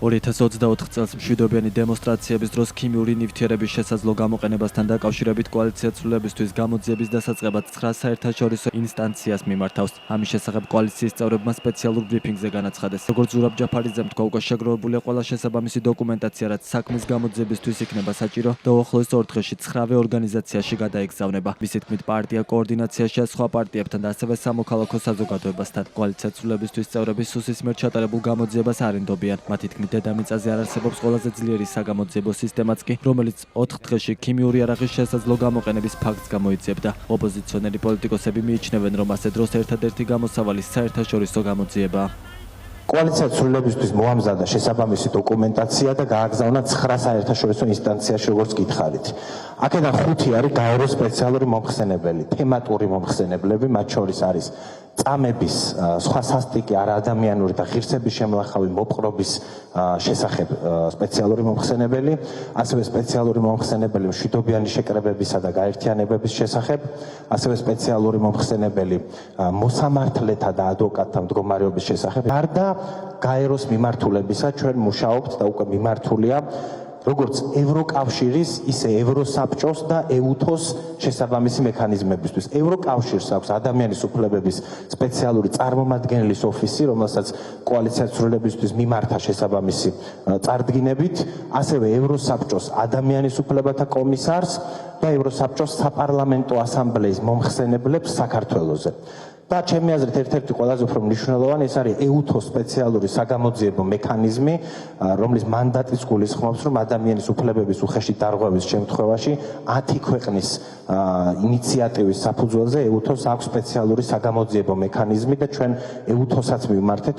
2024 წელს მშვიდობიანი დემონსტრაციების დროს ქიმიური ნივთიერების შესაძლო გამოყენებასთან დაკავშირებით კოალიცია ცვლილებისთვის გამოძიების დასაწყებად 9 საერთაშორისო ინსტანციას მიმართავს. ამის შესახებ კოალიციის წევრებმა სპეციალურ ბრიფინგზე განაცხადეს. როგორც ზურაბ ჯაფარიძემ თქვა, უკვე შეგროვებულია ყველა შესაბამისი დოკუმენტაცია, რაც საქმის გამოძიებისთვის იქნება საჭირო და უახლოეს 4 დღეში 9 ორგანიზაციაში გადაეგზავნება. მისი თქმით, პარტია კოორდინაციაშია სხვა პარტიებთან და ასევე სამოქალაქო საზოგადოებასთან. კოალიცია ცვლილებისთვის წევრები სუსის მიერ ჩატარებულ გამოძიებას არ ენდობიან. მათი თქმით, დედამიწაზე არ არსებობს ყველაზე ძლიერი საგამოძიებო სისტემაც კი, რომელიც 4 დღეში ქიმიური იარაღის შესაძლო გამოყენების ფაქტს გამოიძიებდა. ოპოზიციონერი პოლიტიკოსები მიიჩნევენ, რომ ასე დროს ერთადერთი გამოსავალი საერთაშორისო გამოძიებაა. კოალიცია ცვლილებისთვის მოამზადა შესაბამისი დოკუმენტაცია და გააგზავნა 9 საერთაშორისო ინსტანციაში, როგორც გითხარით. აქედან 5 არის გაეროს სპეციალური მომხსენებელი, თემატური მომხსენებლები, მათ შორის არის წამების, სხვა სასტიკი არაადამიანური და ღირსების შემლახავი მოპყრობის შესახებ სპეციალური მომხსენებელი, ასევე სპეციალური მომხსენებელი მშვიდობიანი შეკრებებისა და გაერთიანებების შესახებ, ასევე სპეციალური მომხსენებელი მოსამართლეთა და ადვოკატთა მდგომარეობის შესახებ. გარდა გაეროს მიმართულებისა, ჩვენ მუშაობთ და უკვე მიმართულია როგორც ევროკავშირის, ისე ევროსაბჭოს და ეუთოს შესაბამისი მექანიზმებისთვის. ევროკავშირს აქვს ადამიანის უფლებების სპეციალური წარმომადგენლის ოფისი, რომელსაც კოალიცია ცვლილებისთვის მიმართა შესაბამისი წარდგინებით, ასევე ევროსაბჭოს ადამიანის უფლებათა კომისარს და ევროსაბჭოს საპარლამენტო ასამბლეის მომხსენებლებს საქართველოზე. და ჩემი აზრით ერთ-ერთი ყველაზე უფრო მნიშვნელოვანი ეს არის ეუთოს სპეციალური საგამოძიებო მექანიზმი, რომლის მანდატიც გულისხმობს, რომ ადამიანის უფლებების უხეში დარღვევის შემთხვევაში 10 ქვეყნის ინიციატივის საფუძველზე ეუთოს აქვს სპეციალური საგამოძიებო მექანიზმი და ჩვენ ეუთოსაც მივმართეთ.